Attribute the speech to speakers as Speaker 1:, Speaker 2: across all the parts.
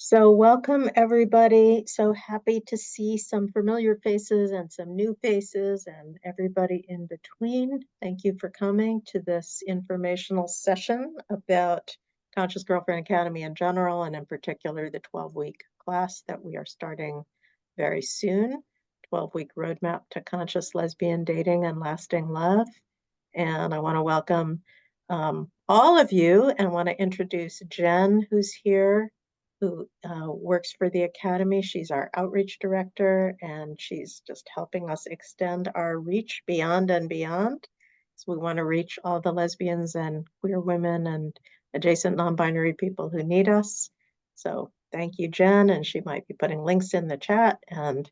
Speaker 1: So welcome everybody. So happy to see some familiar faces and some new faces and everybody in between. Thank you for coming to this informational session about Conscious Girlfriend Academy in general, and in particular the 12-week class that we are starting very soon. 12-week roadmap to conscious lesbian dating and lasting love. And I want to welcome all of you and want to introduce Jen, who's here, who works for the Academy. She's our outreach director, and she's just helping us extend our reach beyond and beyond. So we want to reach all the lesbians and queer women and adjacent non-binary people who need us. So thank you, Jen, and she might be putting links in the chat and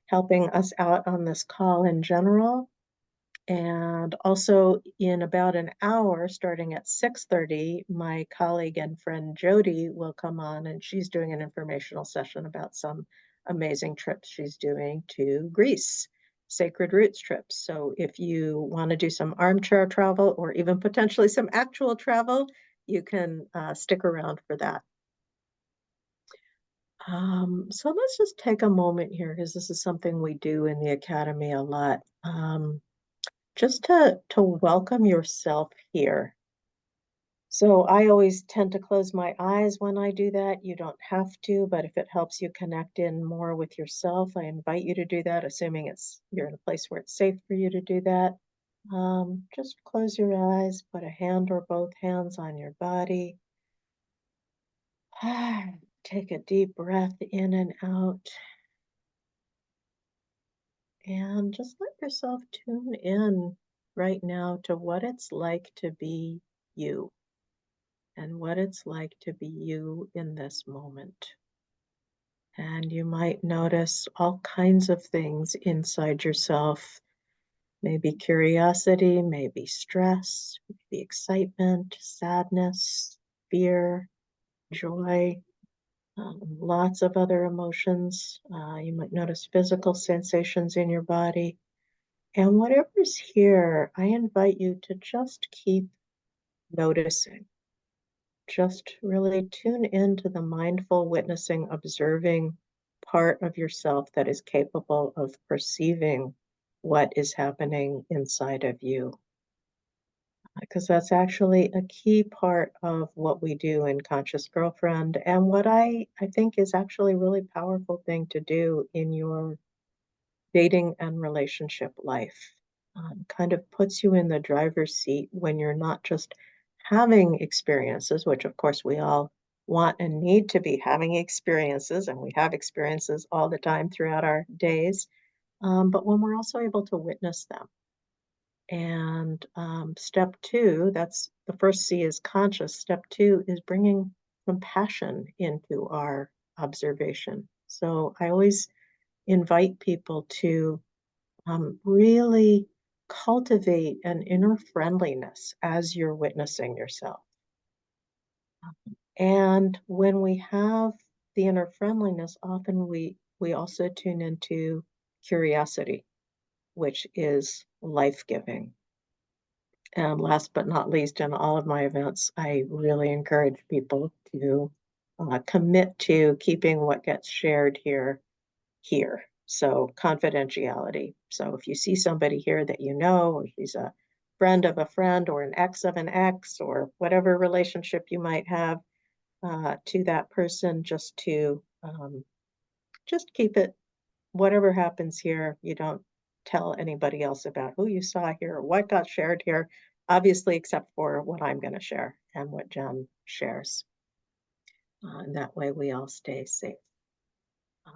Speaker 1: helping us out on this call in general. And also in about an hour, starting at 6:30, my colleague and friend Jody will come on, and she's doing an informational session about some amazing trips she's doing to Greece, Sacred Roots trips. So if you want to do some armchair travel or even potentially some actual travel, you can stick around for that. So let's just take a moment here, because this is something we do in the Academy a lot. Just to welcome yourself here. So I always tend to close my eyes when I do that. You don't have to, but if it helps you connect in more with yourself, I invite you to do that, assuming you're in a place where it's safe for you to do that. Just close your eyes, put a hand or both hands on your body. Take a deep breath in and out. And just let yourself tune in right now to what it's like to be you, and what it's like to be you in this moment. And you might notice all kinds of things inside yourself, maybe curiosity, maybe stress, maybe excitement, sadness, fear, joy, lots of other emotions. You might notice physical sensations in your body. And whatever's here, I invite you to just keep noticing. Just really tune into the mindful, witnessing, observing part of yourself that is capable of perceiving what is happening inside of you. Because that's actually a key part of what we do in Conscious Girlfriend, and what I think is actually a really powerful thing to do in your dating and relationship life. Kind of puts you in the driver's seat when you're not just having experiences, which of course we all want and need to be having experiences, and we have experiences all the time throughout our days, but when we're also able to witness them. And step two, that's the first C is conscious. Step two is bringing compassion into our observation. So I always invite people to really cultivate an inner friendliness as you're witnessing yourself. And when we have the inner friendliness, often we also tune into curiosity, which is life-giving. And last but not least, in all of my events, I really encourage people to commit to keeping what gets shared here. So confidentiality. So if you see somebody here that you know, or she's a friend of a friend, or an ex of an ex, or whatever relationship you might have to that person, just to just keep it, whatever happens here, you don't tell anybody else about who you saw here or what got shared here, obviously, except for what I'm going to share and what Jen shares. And that way we all stay safe,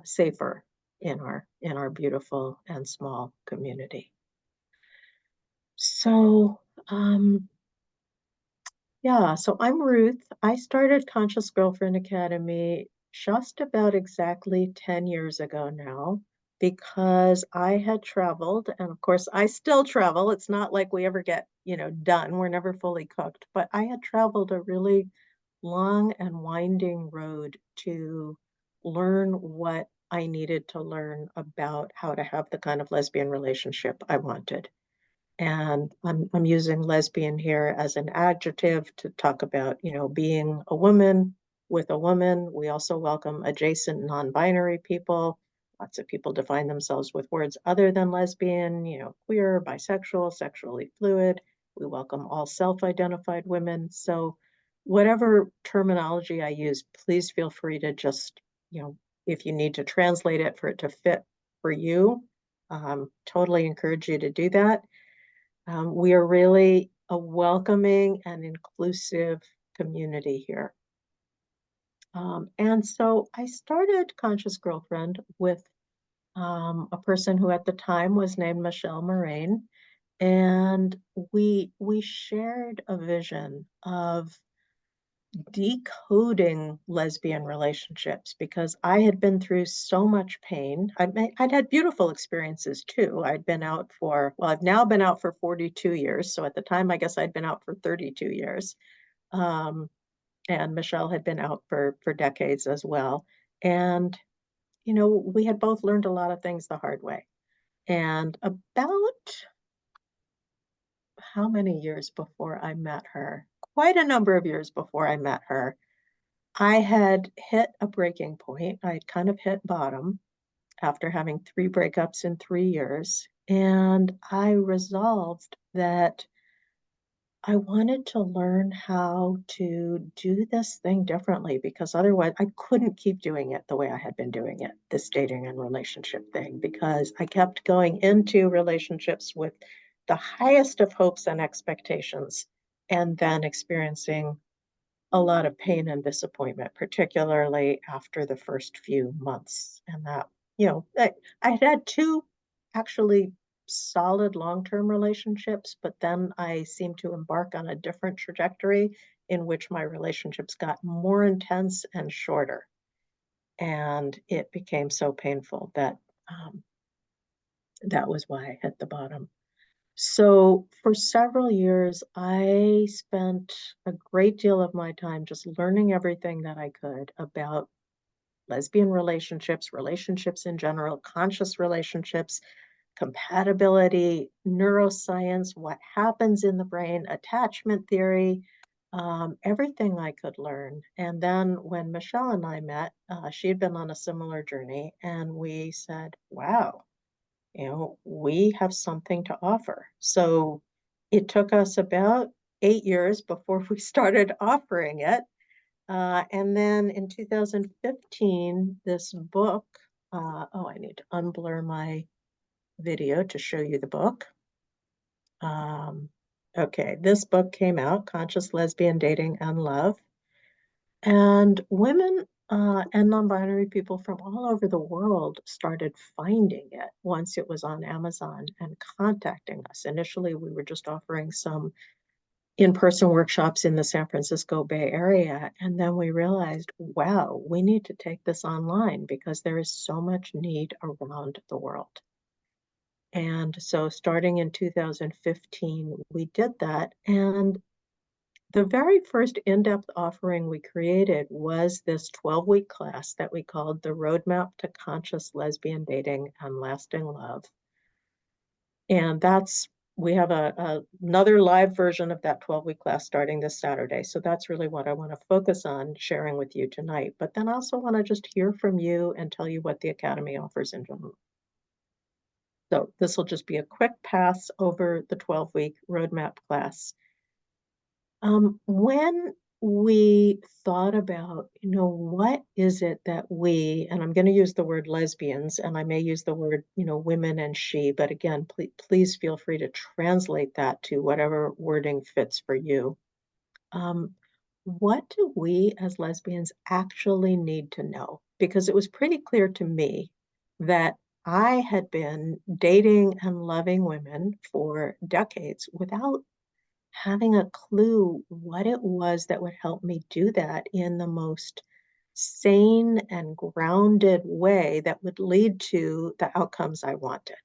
Speaker 1: safer in our beautiful and small community. So yeah, so I'm Ruth. I started Conscious Girlfriend Academy just about exactly 10 years ago now, because I had traveled, and of course I still travel. It's not like we ever get, done. We're never fully cooked, but I had traveled a really long and winding road to learn what I needed to learn about how to have the kind of lesbian relationship I wanted. And I'm using lesbian here as an adjective to talk about, being a woman with a woman. We also welcome adjacent non-binary people. Lots of people define themselves with words other than lesbian, queer, bisexual, sexually fluid. We welcome all self-identified women. So whatever terminology I use, please feel free to just, if you need to translate it for it to fit for you, totally encourage you to do that. We are really a welcoming and inclusive community here. And so I started Conscious Girlfriend with a person who at the time was named Michelle Moraine. And we shared a vision of decoding lesbian relationships because I had been through so much pain. I'd had beautiful experiences too. I've now been out for 42 years. So at the time, I guess I'd been out for 32 years. And Michelle had been out for decades as well. And, we had both learned a lot of things the hard way. And about how many years before I met her? Quite a number of years before I met her, I had hit a breaking point. I had kind of hit bottom after having 3 breakups in 3 years. And I resolved that I wanted to learn how to do this thing differently because otherwise I couldn't keep doing it the way I had been doing it, this dating and relationship thing, because I kept going into relationships with the highest of hopes and expectations and then experiencing a lot of pain and disappointment, particularly after the first few months. And that, I had 2 actually solid long-term relationships, but then I seemed to embark on a different trajectory in which my relationships got more intense and shorter. And it became so painful that that was why I hit the bottom. So for several years, I spent a great deal of my time just learning everything that I could about lesbian relationships, relationships in general, conscious relationships, compatibility, neuroscience, what happens in the brain, attachment theory, everything I could learn. And then when Michelle and I met, she had been on a similar journey, and we said, wow, we have something to offer. So it took us about 8 years before we started offering it. And then in 2015, this book, I need to unblur my video to show you the book. Okay, this book came out, Conscious Lesbian Dating and Love. And women and non-binary people from all over the world started finding it once it was on Amazon and contacting us. Initially, we were just offering some in-person workshops in the San Francisco Bay Area. And then we realized, wow, we need to take this online because there is so much need around the world. And so starting in 2015, we did that. And the very first in-depth offering we created was this 12-week class that we called the Roadmap to Conscious Lesbian Dating and Lasting Love. And we have another live version of that 12-week class starting this Saturday. So that's really what I want to focus on sharing with you tonight. But then I also want to just hear from you and tell you what the Academy offers in general. So this will just be a quick pass over the 12-week roadmap class. When we thought about, what is it that and I'm going to use the word lesbians, and I may use the word, women and she, but again, please feel free to translate that to whatever wording fits for you. What do we as lesbians actually need to know? Because it was pretty clear to me that I had been dating and loving women for decades without having a clue what it was that would help me do that in the most sane and grounded way that would lead to the outcomes I wanted.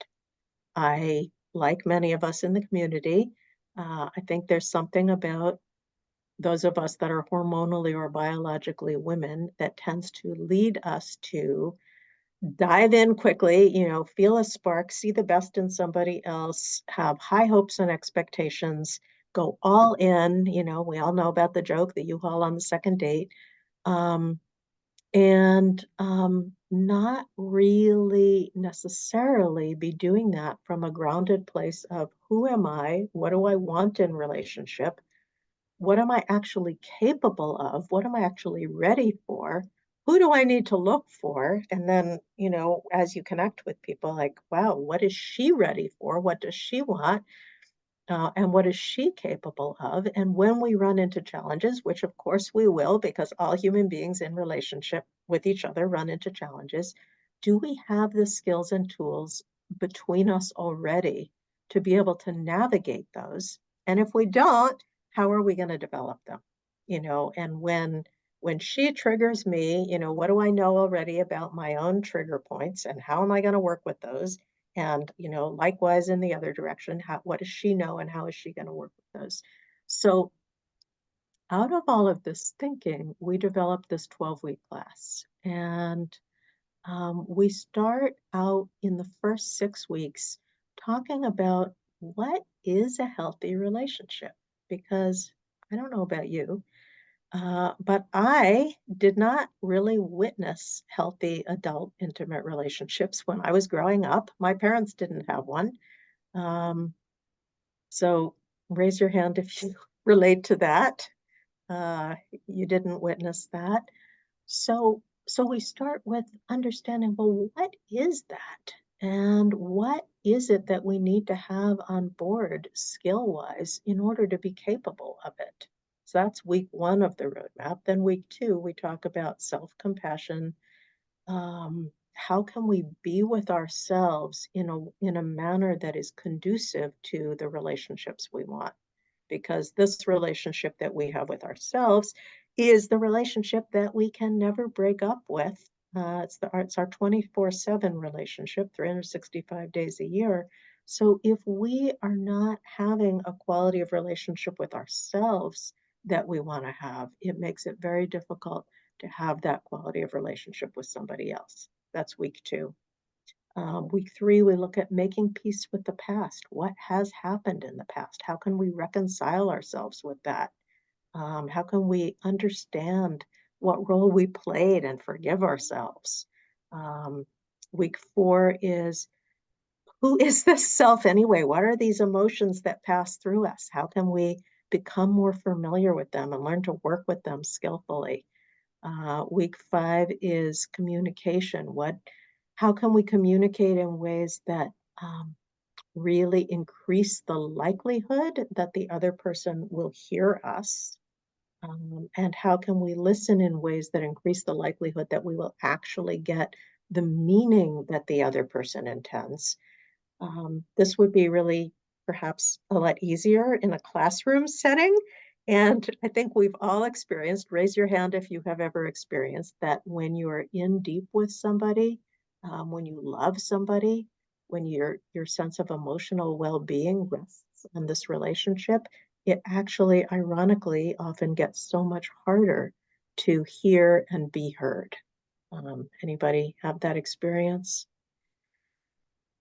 Speaker 1: Like many of us in the community, I think there's something about those of us that are hormonally or biologically women that tends to lead us to dive in quickly, feel a spark, see the best in somebody else, have high hopes and expectations, go all in. We all know about the joke, the U-Haul on the second date. Um, and not really necessarily be doing that from a grounded place of who am I? What do I want in relationship? What am I actually capable of? What am I actually ready for? Who do I need to look for? And then, as you connect with people, like, wow, what is she ready for? What does she want? And what is she capable of? And when we run into challenges, which of course we will, because all human beings in relationship with each other run into challenges, do we have the skills and tools between us already to be able to navigate those? And if we don't, how are we going to develop them? And when she triggers me, what do I know already about my own trigger points and how am I going to work with those? And, likewise in the other direction, what does she know and how is she going to work with those? So out of all of this thinking, we developed this 12-week class. And we start out in the first 6 weeks talking about what is a healthy relationship. Because I don't know about you, but I did not really witness healthy adult intimate relationships when I was growing up. My parents didn't have one. Um, so raise your hand if you relate to that. Uh, you didn't witness that. So we start with understanding, well, what is that? And what is it that we need to have on board skill-wise in order to be capable of it? So that's week 1 of the roadmap. Then week 2, we talk about self-compassion. How can we be with ourselves in a manner that is conducive to the relationships we want? Because this relationship that we have with ourselves is the relationship that we can never break up with. It's our 24/7 relationship, 365 days a year. So if we are not having a quality of relationship with ourselves that we want to have, it makes it very difficult to have that quality of relationship with somebody else. That's week 2. Week 3, we look at making peace with the past. What has happened in the past? How can we reconcile ourselves with that? How can we understand what role we played and forgive ourselves? Um, Week 4 is, who is this self anyway? What are these emotions that pass through us? How can we become more familiar with them and learn to work with them skillfully? Week 5 is communication. How can we communicate in ways that um, really increase the likelihood that the other person will hear us? And how can we listen in ways that increase the likelihood that we will actually get the meaning that the other person intends? This would be really perhaps a lot easier in a classroom setting. And I think we've all experienced, raise your hand if you have ever experienced that when you are in deep with somebody, when you love somebody, when your sense of emotional well-being rests on this relationship, it actually, ironically, often gets so much harder to hear and be heard. Anybody have that experience?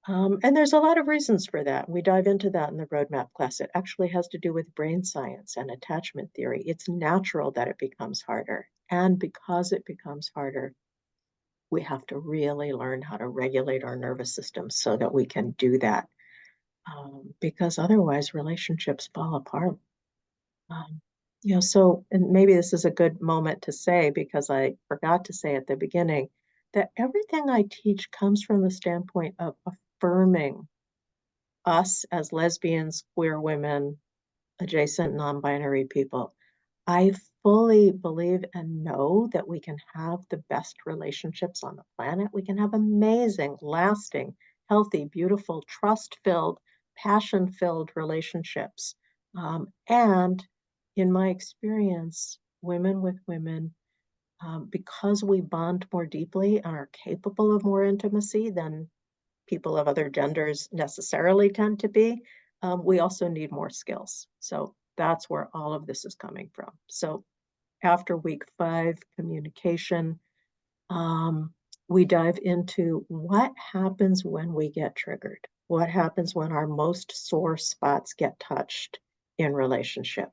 Speaker 1: And there's a lot of reasons for that. We dive into that in the roadmap class. It actually has to do with brain science and attachment theory. It's natural that it becomes harder. And because it becomes harder, we have to really learn how to regulate our nervous system so that we can do that. Because otherwise, relationships fall apart. Um, and maybe this is a good moment to say, because I forgot to say at the beginning, that everything I teach comes from the standpoint of affirming us as lesbians, queer women, adjacent non-binary people. I fully believe and know that we can have the best relationships on the planet. We can have amazing, lasting, healthy, beautiful, trust-filled, passion-filled relationships. And in my experience, women with women, because we bond more deeply and are capable of more intimacy than people of other genders necessarily tend to be, we also need more skills. So that's where all of this is coming from. So after week 5, communication, we dive into what happens when we get triggered. What happens when our most sore spots get touched in relationship?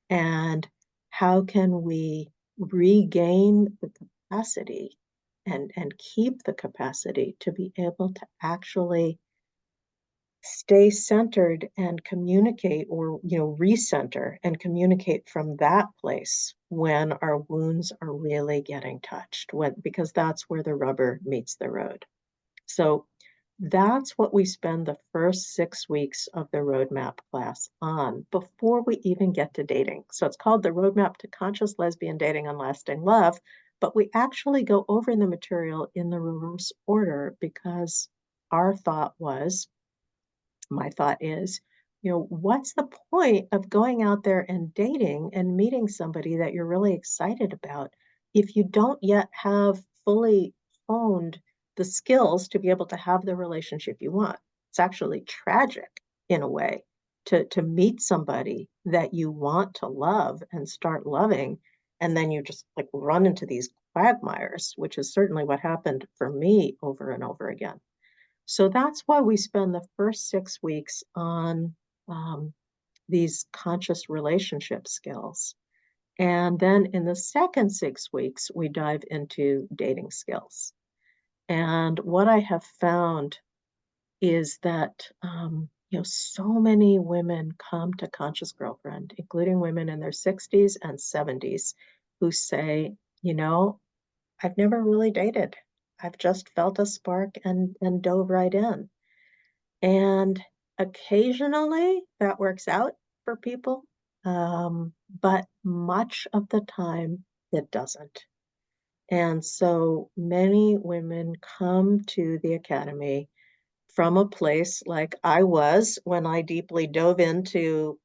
Speaker 1: And how can we regain the capacity and keep the capacity to be able to actually stay centered and communicate, or recenter and communicate from that place when our wounds are really getting touched, because that's where the rubber meets the road. So that's what we spend the first 6 weeks of the roadmap class on before we even get to dating. So it's called the Roadmap to Conscious Lesbian Dating and Lasting Love, but we actually go over the material in the reverse order because our thought was, my thought is, what's the point of going out there and dating and meeting somebody that you're really excited about if you don't yet have fully honed the skills to be able to have the relationship you want? It's actually tragic in a way to meet somebody that you want to love and start loving, and then you just like run into these quagmires, which is certainly what happened for me over and over again. So that's why we spend the first 6 weeks on um, these conscious relationship skills. And then in the second 6 weeks, we dive into dating skills. And what I have found is that, so many women come to Conscious Girlfriend, including women in their 60s and 70s, who say, I've never really dated. I've just felt a spark and dove right in. And occasionally that works out for people, but much of the time it doesn't. And so many women come to the academy from a place like I was when I deeply dove into,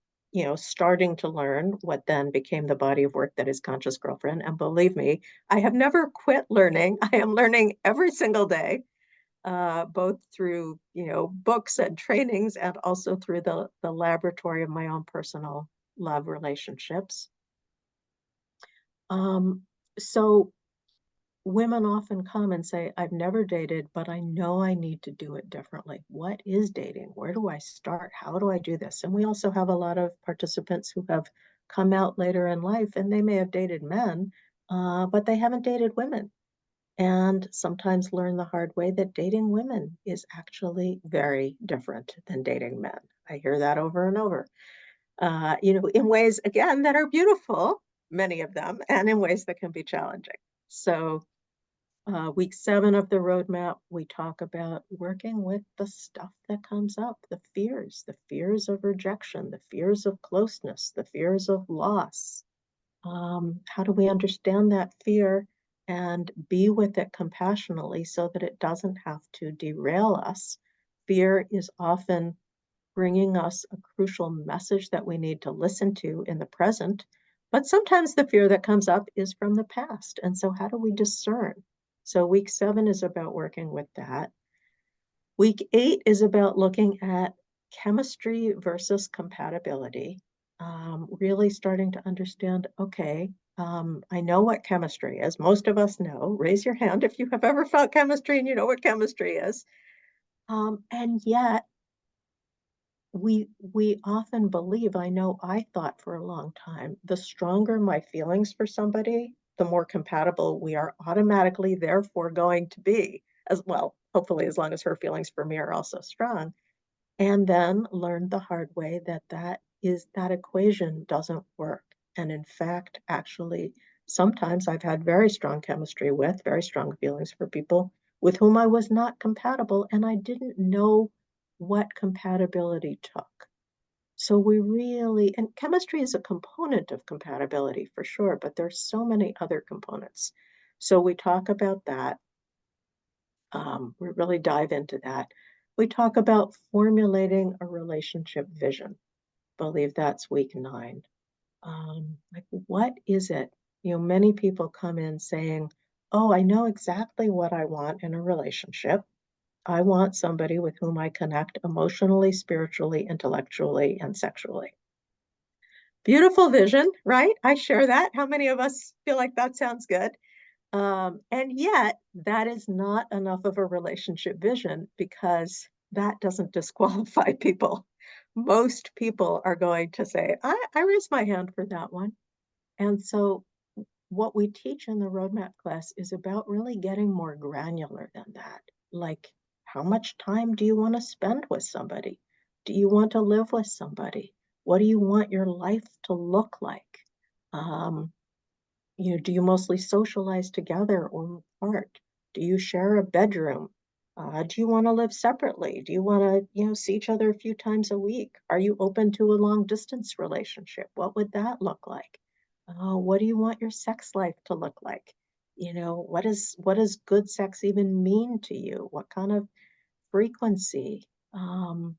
Speaker 1: starting to learn what then became the body of work that is Conscious Girlfriend. And believe me, I have never quit learning. I am learning every single day, both through books and trainings, and also through the laboratory of my own personal love relationships. Um, so women often come and say, I've never dated, but I know I need to do it differently. What is dating? Where do I start? How do I do this? And we also have a lot of participants who have come out later in life, and they may have dated men, but they haven't dated women, and sometimes learn the hard way that dating women is actually very different than dating men. I hear that over and over, in ways, again, that are beautiful, many of them, and in ways that can be challenging. So, week 7 of the roadmap, we talk about working with the stuff that comes up, the fears of rejection, the fears of closeness, the fears of loss. How do we understand that fear and be with it compassionately so that it doesn't have to derail us? Fear is often bringing us a crucial message that we need to listen to in the present, but sometimes the fear that comes up is from the past. And so, how do we discern? So, week 7 is about working with that. Week 8 is about looking at chemistry versus compatibility, really starting to understand, okay, I know what chemistry is. Most of us know. Raise your hand if you have ever felt chemistry and you know what chemistry is. And yet, we often believe, I know I thought for a long time, the stronger my feelings for somebody, the more compatible we are automatically therefore going to be, as well, hopefully as long as her feelings for me are also strong. And then learned the hard way that that equation doesn't work. And in fact, actually, sometimes I've had very strong chemistry with very strong feelings for people with whom I was not compatible, and I didn't know what compatibility took. So we really, and chemistry is a component of compatibility for sure, but there's so many other components. So we talk about that. We really dive into that. We talk about formulating a relationship vision. I believe that's week 9. Like, what is it? Many people come in saying, oh, I know exactly what I want in a relationship. I want somebody with whom I connect emotionally, spiritually, intellectually, and sexually. Beautiful vision, right? I share that. How many of us feel like that sounds good? And yet, that is not enough of a relationship vision, because that doesn't disqualify people. Most people are going to say, I raise my hand for that one. And so what we teach in the roadmap class is about really getting more granular than that. Like, how much time do you want to spend with somebody? Do you want to live with somebody? What do you want your life to look like? Um, do you mostly socialize together or apart? Do you share a bedroom? Do you want to live separately? Do you want to, see each other a few times a week? Are you open to a long distance relationship? What would that look like? What do you want your sex life to look like? What does good sex even mean to you? What kind of frequency? Um,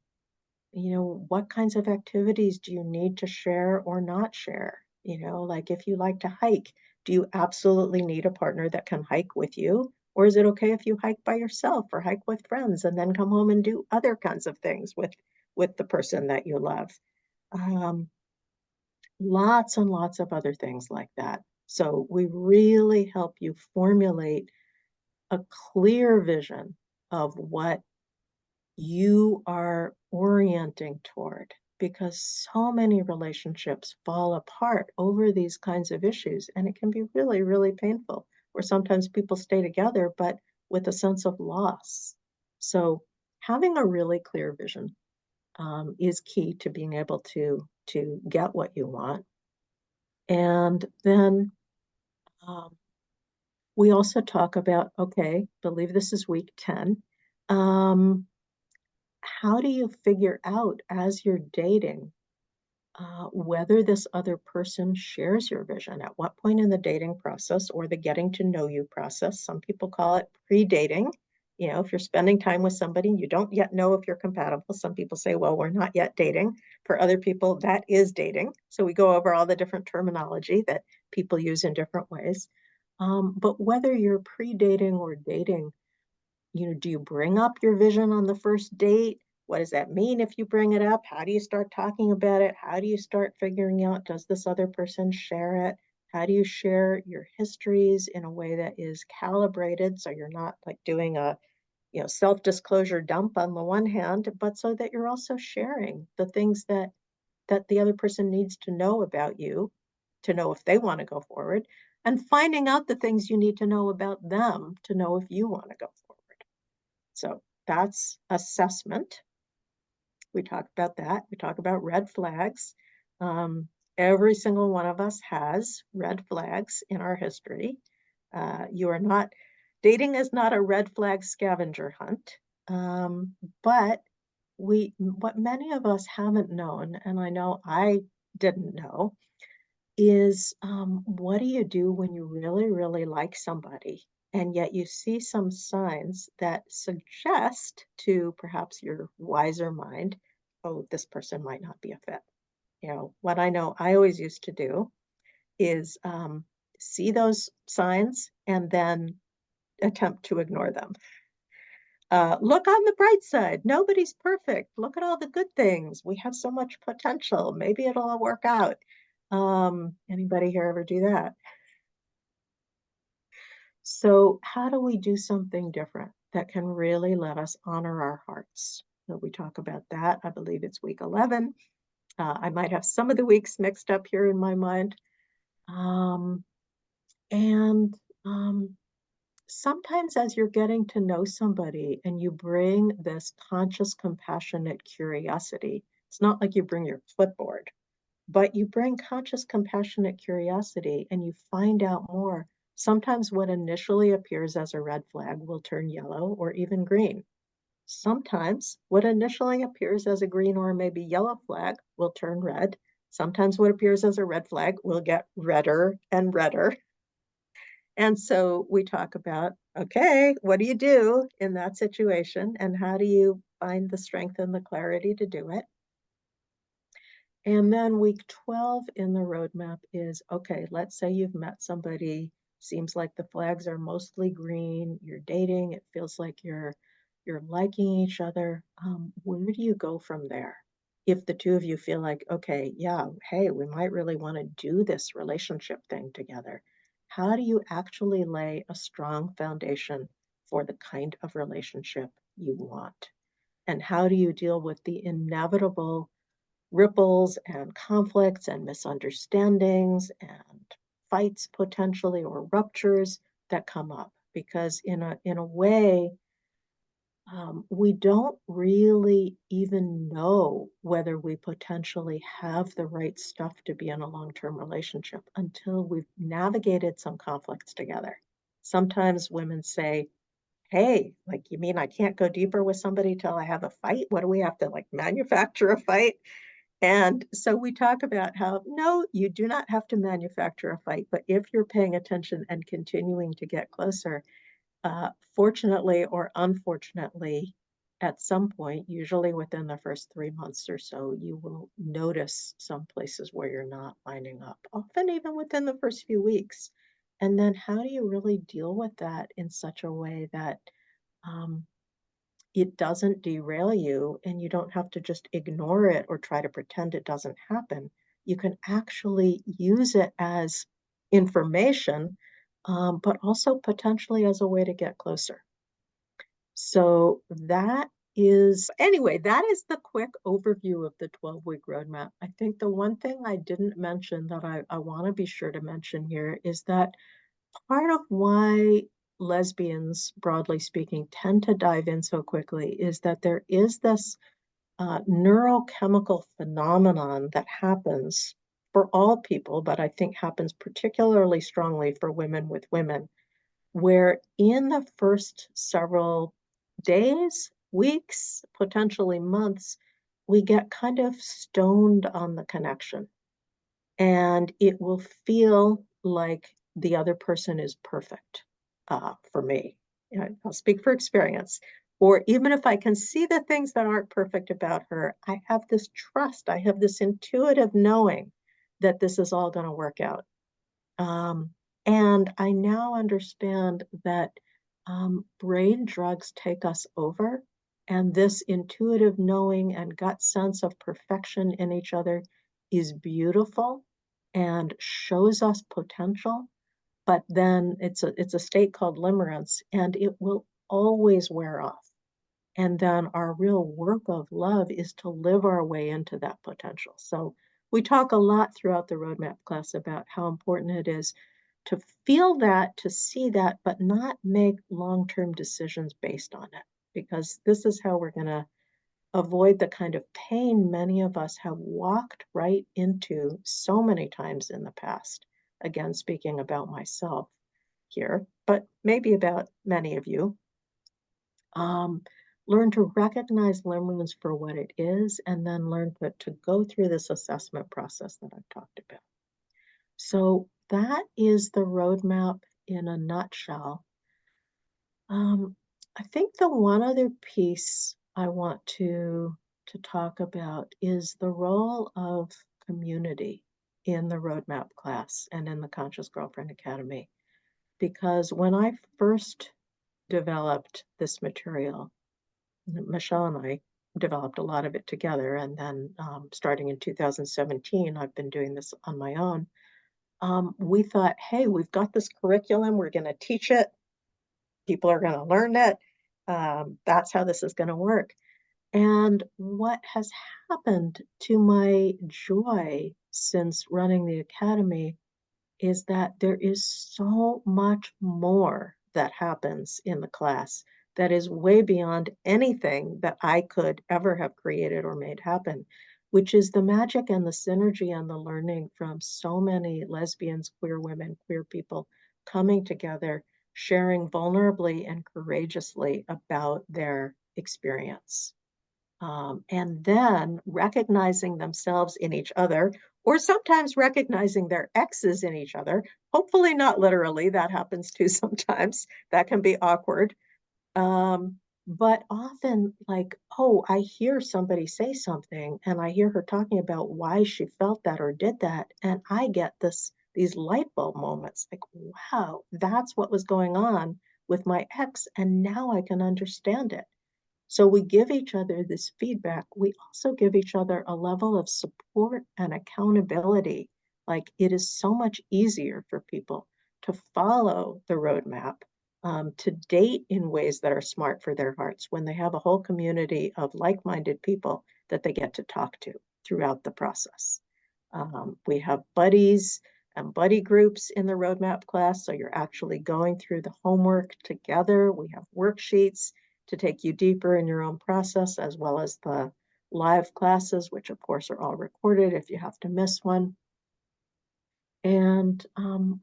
Speaker 1: what kinds of activities do you need to share or not share? Like if you like to hike, do you absolutely need a partner that can hike with you? Or is it okay if you hike by yourself or hike with friends and then come home and do other kinds of things with the person that you love? Um, Lots and lots of other things like that. So we really help you formulate a clear vision of what you are orienting toward, because so many relationships fall apart over these kinds of issues, and it can be really, really painful, where sometimes people stay together but with a sense of loss. So having a really clear vision is key to being able to get what you want. And then um, we also talk about, okay, believe this is week 10. Um, how do you figure out as you're dating whether this other person shares your vision? At what point in the dating process or the getting to know you process? Some people call it pre-dating. If you're spending time with somebody, you don't yet know if you're compatible. Some people say, well, we're not yet dating. For other people, that is dating. So we go over all the different terminology that people use in different ways. But whether you're pre-dating or dating, do you bring up your vision on the first date? What does that mean if you bring it up? How do you start talking about it? How do you start figuring out, does this other person share it? How do you share your histories in a way that is calibrated so you're not like doing a self-disclosure dump on the one hand, but so that you're also sharing the things that the other person needs to know about you to know if they want to go forward, and finding out the things you need to know about them to know if you want to go forward. So that's assessment. We talk about that. We talk about red flags. Um, every single one of us has red flags in our history. You are not, dating is not a red flag scavenger hunt. But what many of us haven't known, and I know I didn't know, is what do you do when you really, really like somebody and yet you see some signs that suggest to perhaps your wiser mind, oh, this person might not be a fit. What I know I always used to do is see those signs and then attempt to ignore them. Look on the bright side. Nobody's perfect. Look at all the good things. We have so much potential. Maybe it'll all work out. Anybody here ever do that? So how do we do something different that can really let us honor our hearts? So we talk about that. I believe it's week 11. I might have some of the weeks mixed up here in my mind. Um, and sometimes as you're getting to know somebody and you bring this conscious, compassionate curiosity, it's not like you bring your clipboard, but you bring conscious, compassionate curiosity and you find out more. Sometimes what initially appears as a red flag will turn yellow or even green. Sometimes what initially appears as a green or maybe yellow flag will turn red. Sometimes what appears as a red flag will get redder and redder. And so we talk about, okay, what do you do in that situation? And how do you find the strength and the clarity to do it? And then week 12 in the roadmap is, okay, let's say you've met somebody, seems like the flags are mostly green, you're dating, it feels like you're liking each other. Where do you go from there? If the two of you feel like, okay, yeah, hey, we might really want to do this relationship thing together, how do you actually lay a strong foundation for the kind of relationship you want? And how do you deal with the inevitable ripples and conflicts and misunderstandings and fights potentially or ruptures that come up because in a way, we don't really even know whether we potentially have the right stuff to be in a long-term relationship until we've navigated some conflicts together. Sometimes women say, "Hey, like, you mean I can't go deeper with somebody till I have a fight? What do we have to, like, manufacture a fight?" And so we talk about how, no, you do not have to manufacture a fight, but if you're paying attention and continuing to get closer, fortunately or unfortunately, at some point, usually within the first 3 months or so, you will notice some places where you're not lining up, often even within the first few weeks. And then how do you really deal with that in such a way that um, it doesn't derail you and you don't have to just ignore it or try to pretend it doesn't happen? You can actually use it as information, but also potentially as a way to get closer. So that anyway, that is the quick overview of the 12-week roadmap. I think the one thing I didn't mention that I want to be sure to mention here is that part of why lesbians, broadly speaking, tend to dive in so quickly is that there is this neurochemical phenomenon that happens for all people, but I think happens particularly strongly for women with women, where in the first several days, weeks, potentially months, we get kind of stoned on the connection. And it will feel like the other person is perfect for me. You know, I'll speak for experience. Or even if I can see the things that aren't perfect about her, I have this trust, I have this intuitive knowing that this is all going to work out. Um, and I now understand that brain drugs take us over, and this intuitive knowing and gut sense of perfection in each other is beautiful and shows us potential. But then it's a state called limerence, and it will always wear off. And then our real work of love is to live our way into that potential. So we talk a lot throughout the roadmap class about how important it is to feel that, to see that, but not make long-term decisions based on it. Because this is how we're going to avoid the kind of pain many of us have walked right into so many times in the past. Again, speaking about myself here, but maybe about many of you. Um, Learn to recognize limerence for what it is, and then learn to go through this assessment process that I've talked about. So that is the roadmap in a nutshell. Um, I think the one other piece I want to talk about is the role of community in the roadmap class and in the Conscious Girlfriend Academy. Because when I first developed this material, Michelle and I developed a lot of it together, and then starting in 2017, I've been doing this on my own. We thought, hey, we've got this curriculum, we're going to teach it, people are going to learn it. That's how this is going to work. And what has happened to my joy since running the academy is that there is so much more that happens in the class that is way beyond anything that I could ever have created or made happen, which is the magic and the synergy and the learning from so many lesbians, queer women, queer people coming together, sharing vulnerably and courageously about their experience. And then recognizing themselves in each other, or sometimes recognizing their exes in each other. Hopefully, not literally, that happens too sometimes. That can be awkward. But often, like, oh, I hear somebody say something and I hear her talking about why she felt that or did that. And I get these light bulb moments like, wow, that's what was going on with my ex. And now I can understand it. So we give each other this feedback. We also give each other a level of support and accountability. Like it is so much easier for people to follow the roadmap, to date in ways that are smart for their hearts when they have a whole community of like-minded people that they get to talk to throughout the process. We have buddies and buddy groups in the roadmap class. So you're actually going through the homework together. We have worksheets to take you deeper in your own process, as well as the live classes, which of course are all recorded if you have to miss one. And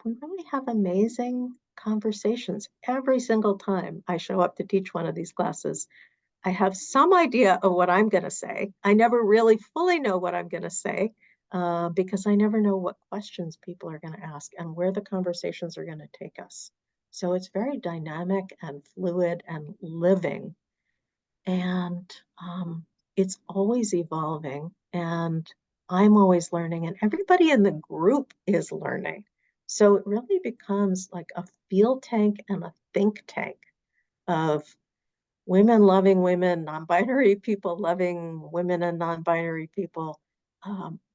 Speaker 1: we really have amazing conversations every single time I show up to teach one of these classes. I have some idea of what I'm going to say. I never really fully know what I'm going to say because I never know what questions people are going to ask and where the conversations are going to take us. So it's very dynamic and fluid and living. And it's always evolving. And I'm always learning, and everybody in the group is learning. So it really becomes like a feel tank and a think tank of women loving women, non-binary people loving women and non-binary people,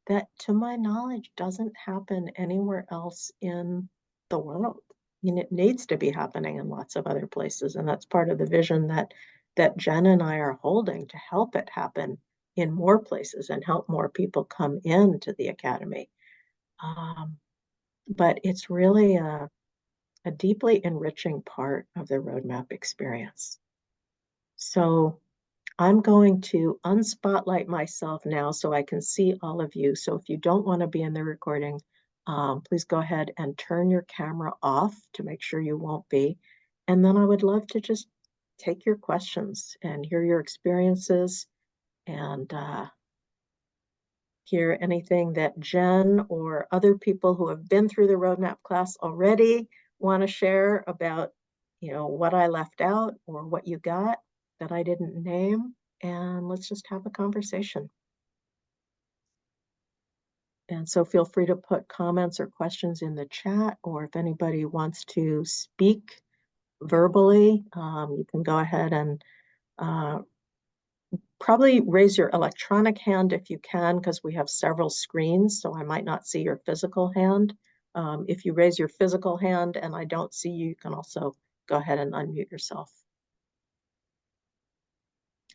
Speaker 1: that to my knowledge doesn't happen anywhere else in the world. I mean, it needs to be happening in lots of other places, and that's part of the vision that Jen and I are holding to help it happen in more places and help more people come into the academy. Um, but it's really a deeply enriching part of the roadmap experience. So I'm going to unspotlight myself now so I can see all of you. So if you don't want to be in the recording, please go ahead and turn your camera off to make sure you won't be. And then I would love to just take your questions and hear your experiences and hear anything that Jen or other people who have been through the roadmap class already want to share about, what I left out or what you got that I didn't name. And let's just have a conversation. And so feel free to put comments or questions in the chat, or if anybody wants to speak verbally, you can go ahead and probably raise your electronic hand if you can, because we have several screens, so I might not see your physical hand. If you raise your physical hand and I don't see you, you can also go ahead and unmute yourself.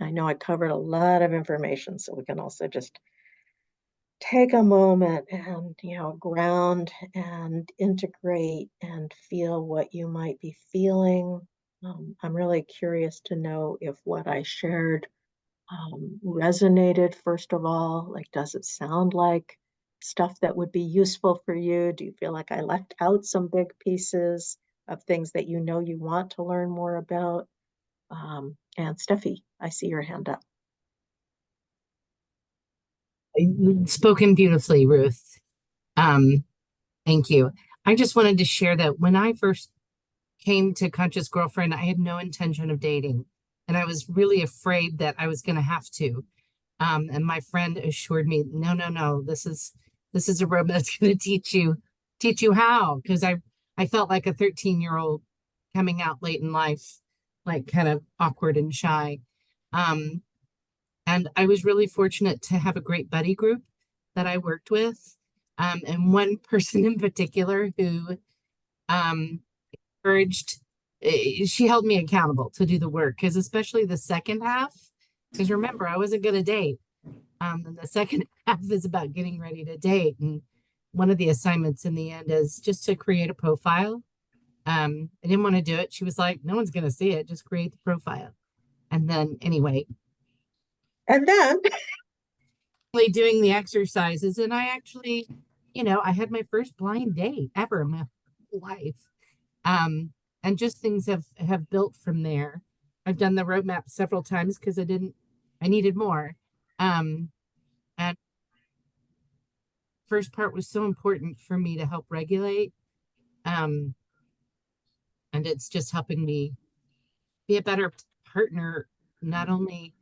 Speaker 1: I know I covered a lot of information, so we can also just take a moment and, ground and integrate and feel what you might be feeling. I'm really curious to know if what I shared resonated, first of all. Like, does it sound like stuff that would be useful for you? Do you feel like I left out some big pieces of things that you want to learn more about? And Steffi, I see your hand up.
Speaker 2: Spoken beautifully, Ruth. Um, thank you. I just wanted to share that when I first came to Conscious Girlfriend, I had no intention of dating, and I was really afraid that I was going to have to. And my friend assured me, no, no, no, this is a road that's going to teach you how. Because I felt like a 13-year-old coming out late in life, like kind of awkward and shy. Um, and I was really fortunate to have a great buddy group that I worked with. And one person in particular who um, encouraged, she held me accountable to do the work. Because especially the second half, because remember, I wasn't going to date. And the second half is about getting ready to date. And one of the assignments in the end is just to create a profile. I didn't want to do it. She was like, no one's going to see it. Just create the profile. And then, anyway,
Speaker 1: And then
Speaker 2: doing the exercises, and I actually, I had my first blind date ever in my life. Um, and just things have built from there. I've done the roadmap several times because I needed more. Um, and first part was so important for me to help regulate. Um, and it's just helping me be a better partner, not only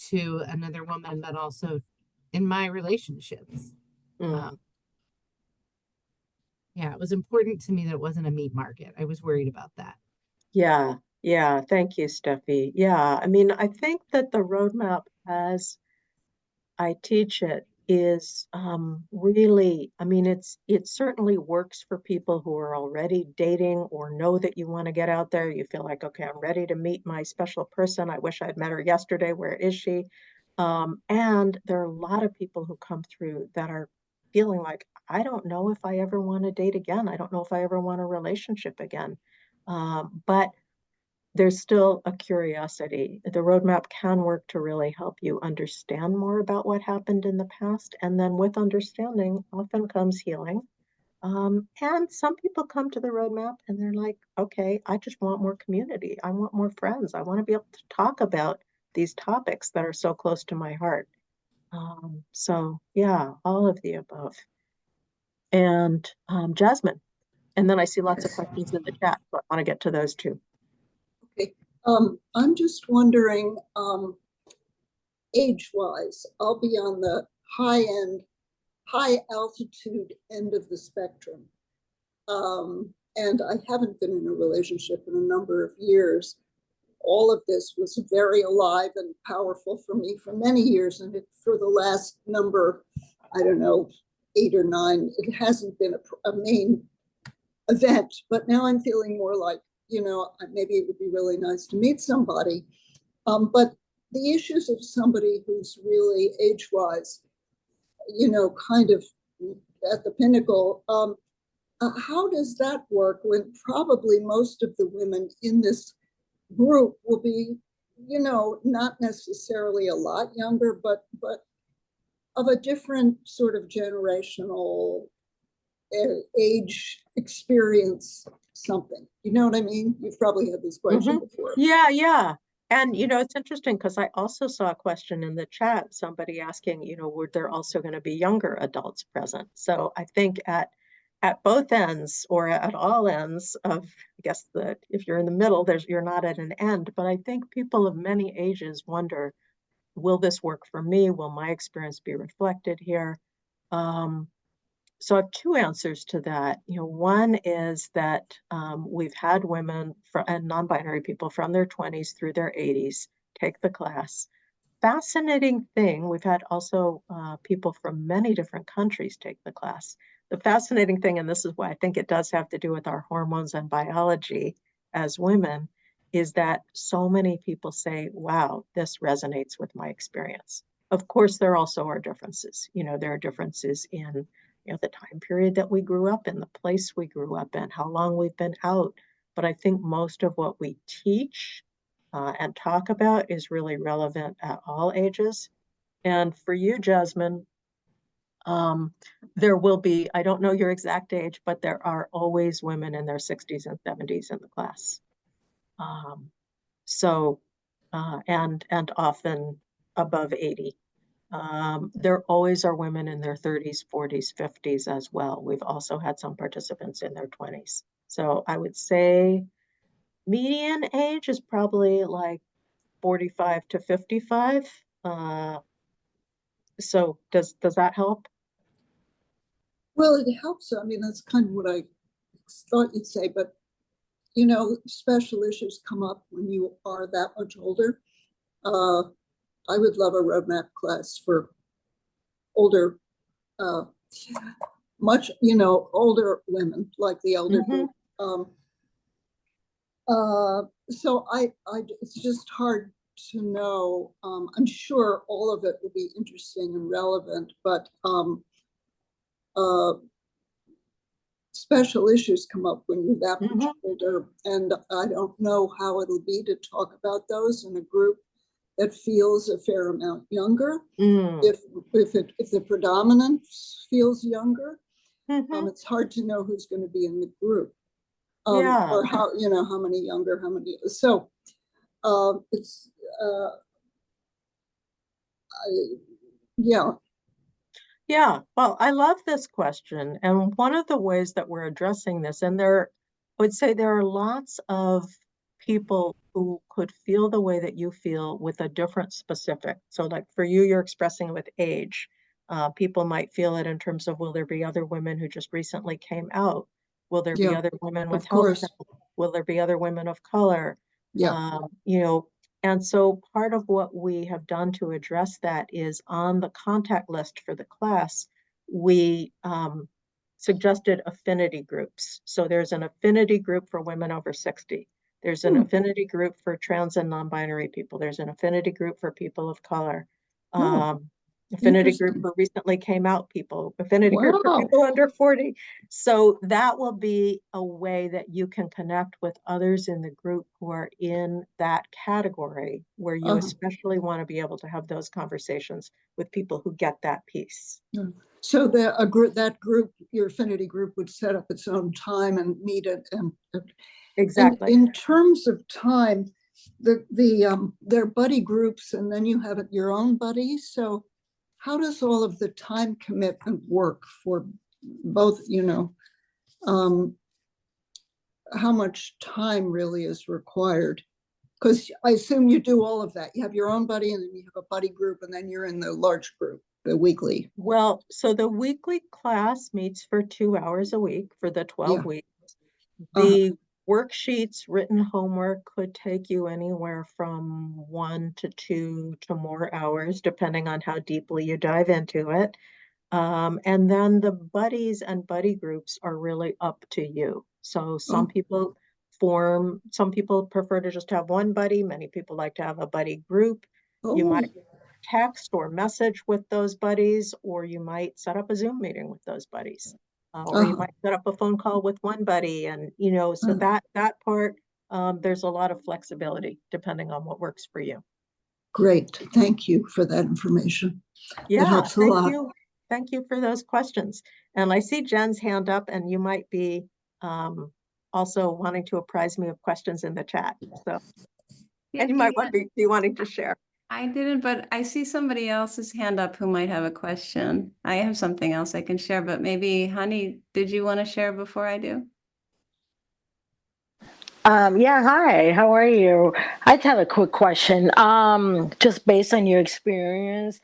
Speaker 2: to another woman, but also in my relationships. Um,
Speaker 1: mm,
Speaker 2: yeah, it was important to me that it wasn't a meat market. I was worried about that.
Speaker 1: yeah, yeah, thank you, Steffi. Yeah, I mean, I think that the roadmap as I teach it is really, I mean, it certainly works for people who are already dating or know that you want to get out there. You feel like, okay, I'm ready to meet my special person. I wish I'd met her yesterday. Where is she? And there are a lot of people who come through that are feeling like, I don't know if I ever want to date again. I don't know if I ever want a relationship again. But there's still a curiosity. The roadmap can work to really help you understand more about what happened in the past. And then with understanding often comes healing. And some people come to the roadmap and they're like, okay, I just want more community. I want more friends. I want to be able to talk about these topics that are so close to my heart. So yeah, all of the above. And Jasmine, and then I see lots of
Speaker 3: Yes.
Speaker 1: questions in the chat, so I want to get to those too.
Speaker 3: Okay. I'm just wondering, age-wise, I'll be on the high altitude end of the spectrum. And I haven't been in a relationship in a number of years. All of this was very alive and powerful for me for many years. And for the last number, I don't know, 8 or 9, it hasn't been a main event. But now I'm feeling more like, maybe it would be really nice to meet somebody. But the issues of somebody who's really age-wise, kind of at the pinnacle, how does that work when probably most of the women in this group will be, not necessarily a lot younger, but of a different sort of generational age experience something. You know what I mean? You've probably had this question before.
Speaker 1: Yeah, yeah. And it's interesting because I also saw a question in the chat, somebody asking, were there also going to be younger adults present? So I think at both ends or at all ends of, I guess that if you're in the middle, you're not at an end. But I think people of many ages wonder, will this work for me? Will my experience be reflected here? So I have two answers to that. One is that we've had women and non-binary people from their 20s through their 80s take the class. Fascinating thing, we've had also people from many different countries take the class. The fascinating thing, and this is why I think it does have to do with our hormones and biology as women, is that so many people say, wow, this resonates with my experience. Of course, there also are differences. There are differences in the time period that we grew up in, the place we grew up in, how long we've been out. But I think most of what we teach and talk about is really relevant at all ages. And for you, Jasmine, there will be, I don't know your exact age, but there are always women in their 60s and 70s in the class. So, and often above 80. There always are women in their 30s, 40s, 50s as well. We've also had some participants in their 20s. So I would say median age is probably like 45 to 55. So does that help?
Speaker 3: Well, it helps. I mean, that's kind of what I thought you'd say, but special issues come up when you are that much older. I would love a roadmap class for older, uh, much, older women, like the elder group. So it's just hard to know. I'm sure all of it will be interesting and relevant, but special issues come up when you're that much older, and I don't know how it'll be to talk about those in a group that feels a fair amount younger. If the predominance feels younger, it's hard to know who's going to be in the group, or how how many younger, how many. So it's yeah.
Speaker 1: Yeah, well, I love this question. And one of the ways that we're addressing this, and I would say there are lots of people who could feel the way that you feel with a different specific. So like for you, you're expressing with age. People might feel it in terms of, will there be other women who just recently came out? Will there be other women with health challenges? Will there be other women of color?
Speaker 3: Yeah.
Speaker 1: And so part of what we have done to address that is on the contact list for the class, we suggested affinity groups. So there's an affinity group for women over 60. There's an affinity group for trans and non-binary people. There's an affinity group for people of color. Affinity group
Speaker 3: Interesting.
Speaker 1: for recently came out people, affinity group for
Speaker 3: Wow.
Speaker 1: people under 40. So that will be a way that you can connect with others in the group who are in that category, where you
Speaker 3: Uh,
Speaker 1: especially want to be able to have those conversations with people who get that piece.
Speaker 3: yeah. So that group, your affinity group, would set up its own time and meet it. And
Speaker 1: Exactly.
Speaker 3: in terms of time, they're buddy groups, and then you have your own buddies. So how does all of the time commitment work for both? How much time really is required? Because I assume you do all of that. You have your own buddy, and then you have a buddy group, and then you're in the large group, the weekly.
Speaker 1: Well, so the weekly class meets for 2 hours a week for the 12
Speaker 3: Yeah.
Speaker 1: weeks.
Speaker 3: Uh,
Speaker 1: The worksheets, written homework could take you anywhere from 1 to 2 to more hours, depending on how deeply you dive into it. And then the buddies and buddy groups are really up to you. So
Speaker 3: oh,
Speaker 1: some people prefer to just have one buddy. Many people like to have a buddy group. You
Speaker 3: oh,
Speaker 1: might text or message with those buddies, or you might set up a Zoom meeting with those buddies. Or you
Speaker 3: uh,
Speaker 1: might set up a phone call with one buddy, and so
Speaker 3: uh,
Speaker 1: that part, there's a lot of flexibility depending on what works for you.
Speaker 3: great. Thank you for that information. That
Speaker 1: Yeah,
Speaker 3: helps a lot.
Speaker 1: thank you for those questions. And I see Jen's hand up, and you might be also wanting to apprise me of questions in the chat. So,
Speaker 4: Yeah,
Speaker 1: and you might want to be wanting to share.
Speaker 4: I didn't, but I see somebody else's hand up who might have a question. I have something else I can share, but maybe, Honey, did you want to share before I do?
Speaker 5: Yeah, hi, how are you? I just have a quick question. Just based on your experience,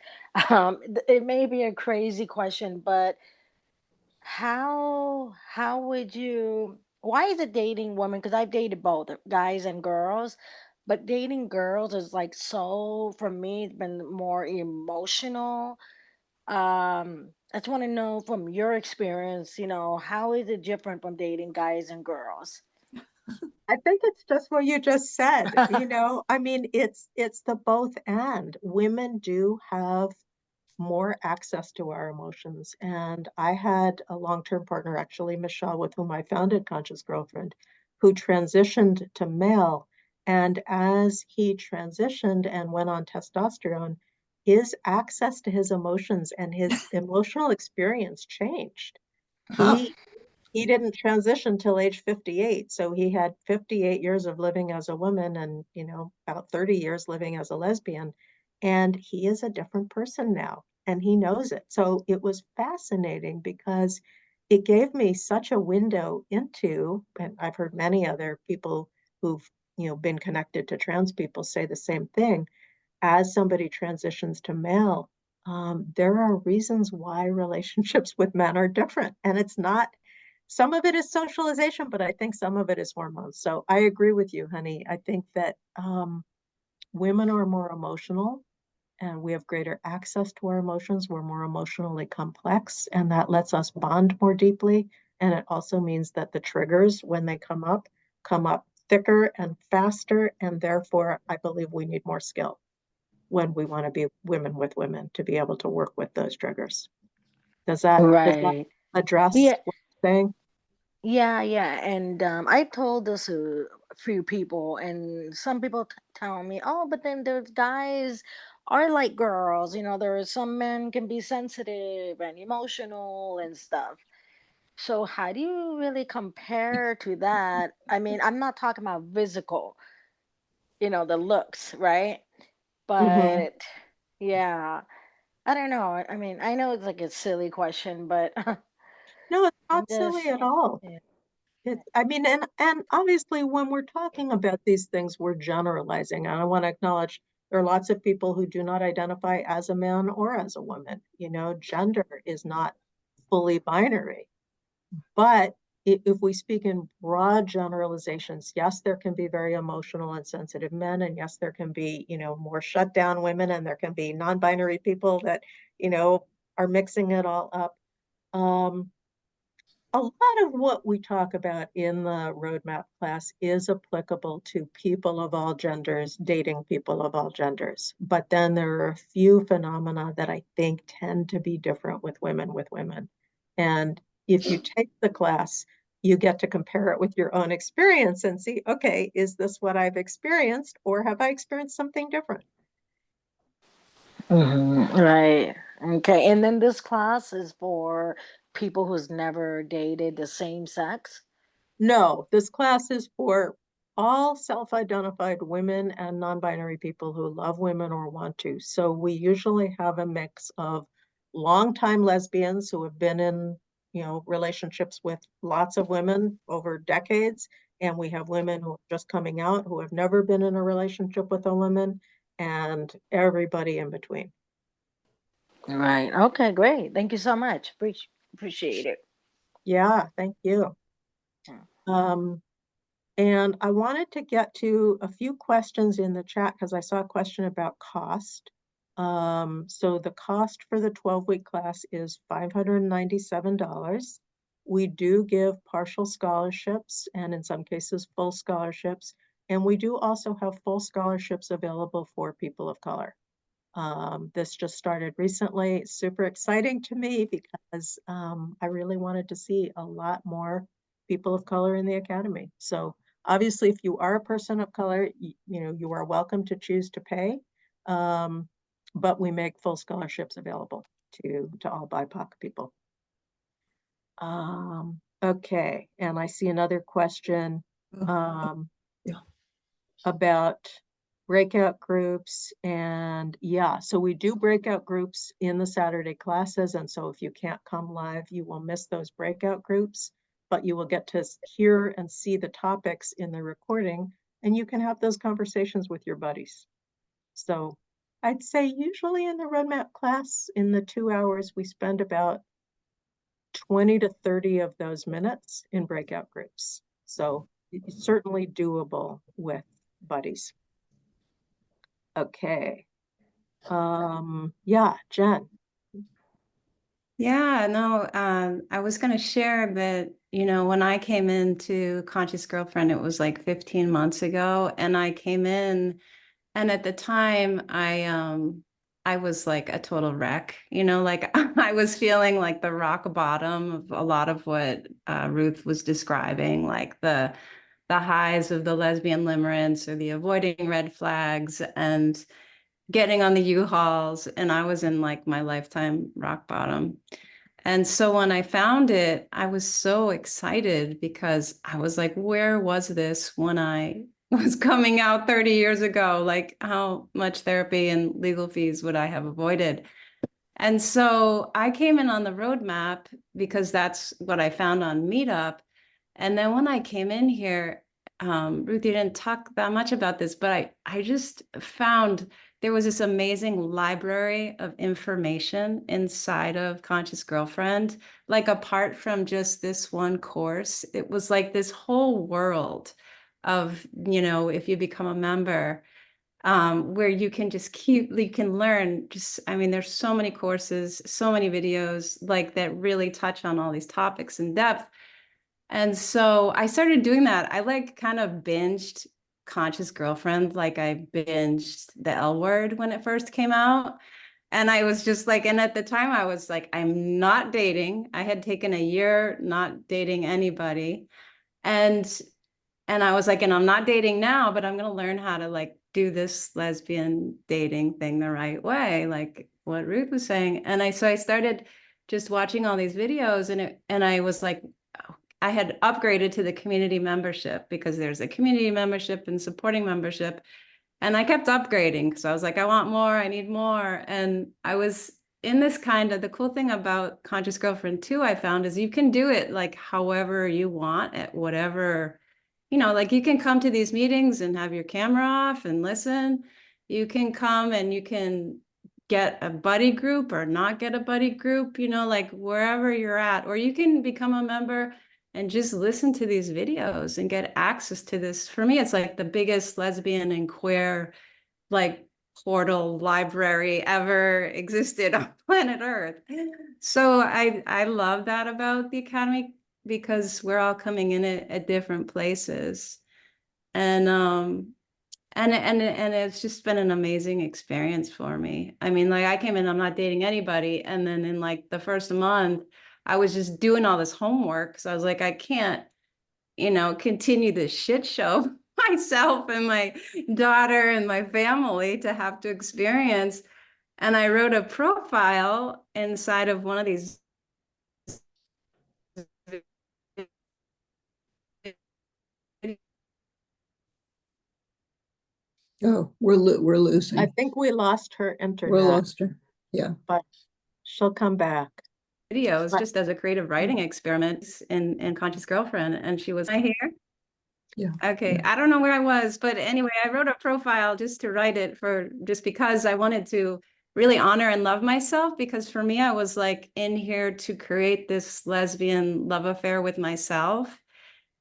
Speaker 5: it may be a crazy question, but how would you, why is it dating women? Because I've dated both guys and girls, but dating girls is like so, for me, it's been more emotional. I just want to know from your experience, how is it different from dating guys and girls?
Speaker 1: I think it's just what you just said. I mean, it's the both and. Women do have more access to our emotions. And I had a long-term partner, actually, Michelle, with whom I founded Conscious Girlfriend, who transitioned to male. And as he transitioned and went on testosterone, his access to his emotions and his emotional experience changed.
Speaker 3: Huh.
Speaker 1: He didn't transition till age 58, so he had 58 years of living as a woman and, about 30 years living as a lesbian, and he is a different person now, and he knows it. So it was fascinating because it gave me such a window into, and I've heard many other people who've, been connected to trans people say the same thing. As somebody transitions to male, there are reasons why relationships with men are different, and it's not, some of it is socialization, but I think some of it is hormones. So I agree with you, honey. I think that women are more emotional, and we have greater access to our emotions. We're more emotionally complex, and that lets us bond more deeply. And it also means that the triggers, when they come up thicker and faster. And therefore, I believe we need more skill when we want to be women with women to be able to work with those triggers. Does that
Speaker 5: Right.
Speaker 1: address
Speaker 5: Yeah,
Speaker 1: what you're saying?
Speaker 5: yeah. And I told this to a few people, and some people tell me, "Oh, but then there's guys are like girls. There are some men can be sensitive and emotional and stuff." So how do you really compare to that? I mean, I'm not talking about physical, the looks, right?
Speaker 1: Mm-hmm.
Speaker 5: But yeah, I don't know. I mean, I know it's like a silly question, but
Speaker 1: No, it's
Speaker 5: I'm
Speaker 1: not silly
Speaker 5: just,
Speaker 1: at all.
Speaker 5: yeah.
Speaker 1: I mean, and obviously when we're talking about these things, we're generalizing. And I want to acknowledge there are lots of people who do not identify as a man or as a woman. Gender is not fully binary. But if we speak in broad generalizations, yes, there can be very emotional and sensitive men, and yes, there can be, more shut down women, and there can be non-binary people that, are mixing it all up. Um, a lot of what we talk about in the roadmap class is applicable to people of all genders, dating people of all genders. But then there are a few phenomena that I think tend to be different with women. And if you take the class, you get to compare it with your own experience and see, okay, is this what I've experienced, or have I experienced something different?
Speaker 5: Right. Okay. And then this class is for people who's never dated the same sex.
Speaker 1: No, this class is for all self-identified women and non-binary people who love women or want to. So we usually have a mix of longtime lesbians who have been in, relationships with lots of women over decades, and we have women who are just coming out who have never been in a relationship with a woman, and everybody in between.
Speaker 5: Right. Okay, great. Thank you so much. Appreciate it.
Speaker 1: Yeah, thank you. Um, And I wanted to get to a few questions in the chat because I saw a question about cost. So the cost for the 12-week class is $597. We do give partial scholarships and in some cases full scholarships. And we do also have full scholarships available for people of color. This just started recently. It's super exciting to me because I really wanted to see a lot more people of color in the academy. So obviously, if you are a person of color, you are welcome to choose to pay, but we make full scholarships available to all BIPOC people. Okay, and I see another question.
Speaker 3: Yeah.
Speaker 1: About breakout groups. And yeah, so we do breakout groups in the Saturday classes. And so if you can't come live, you will miss those breakout groups, but you will get to hear and see the topics in the recording, and you can have those conversations with your buddies. So I'd say usually in the roadmap class, in the 2 hours, we spend about 20 to 30 of those minutes in breakout groups. So it's certainly doable with buddies. Okay. Yeah, Jen.
Speaker 4: Yeah, no, I was going to share that, when I came into Conscious Girlfriend, it was like 15 months ago, and I came in, and at the time I was like a total wreck, like I was feeling like the rock bottom of a lot of what Ruth was describing, like the highs of the lesbian limerence or the avoiding red flags and getting on the U-Hauls, and I was in like my lifetime rock bottom. And so when I found it, I was so excited because I was like, where was this when I was coming out 30 years ago? Like, how much therapy and legal fees would I have avoided? And so I came in on the roadmap because that's what I found on Meetup. And then when I came in here, Ruth, you didn't talk that much about this, but I just found there was this amazing library of information inside of Conscious Girlfriend. Like apart from just this one course, it was like this whole world of, if you become a member, where you can you can learn there's so many courses, so many videos like that really touch on all these topics in depth. And so I started doing that. I like kind of binged Conscious Girlfriend, like I binged the L Word when it first came out. And I was just like, and at the time I was like, I'm not dating. I had taken a year not dating anybody. And I was like, and I'm not dating now, but I'm going to learn how to like do this lesbian dating thing the right way, like what Ruth was saying. And so I started just watching all these videos, and I was like, I had upgraded to the community membership because there's a community membership and supporting membership. And I kept upgrading because I was like, I want more, I need more. And I was in this the cool thing about Conscious Girlfriend too, I found is you can do it like however you want at whatever, like you can come to these meetings and have your camera off and listen. You can come and you can get a buddy group or not get a buddy group, like wherever you're at, or you can become a member and just listen to these videos and get access to this. For me, it's like the biggest lesbian and queer like portal library ever existed on planet Earth. So I love that about the Academy. because we're all coming in at different places. And it's just been an amazing experience for me. I mean, like I came in, I'm not dating anybody. And then in like the first month, I was just doing all this homework. So I was like, I can't, continue this shit show myself and my daughter and my family to have to experience. And I wrote a profile inside of one of these
Speaker 3: Oh, we're losing.
Speaker 1: I think we lost her
Speaker 3: We're
Speaker 1: internet,
Speaker 3: lost her. Yeah.
Speaker 1: but she'll come back.
Speaker 4: videos
Speaker 1: But-
Speaker 4: just as a creative writing experiment in Conscious Girlfriend. And she was, am I here?
Speaker 3: Yeah.
Speaker 4: Okay.
Speaker 3: Yeah.
Speaker 4: I don't know where I was, but anyway, I wrote a profile just to write it just because I wanted to really honor and love myself, because for me, I was like in here to create this lesbian love affair with myself.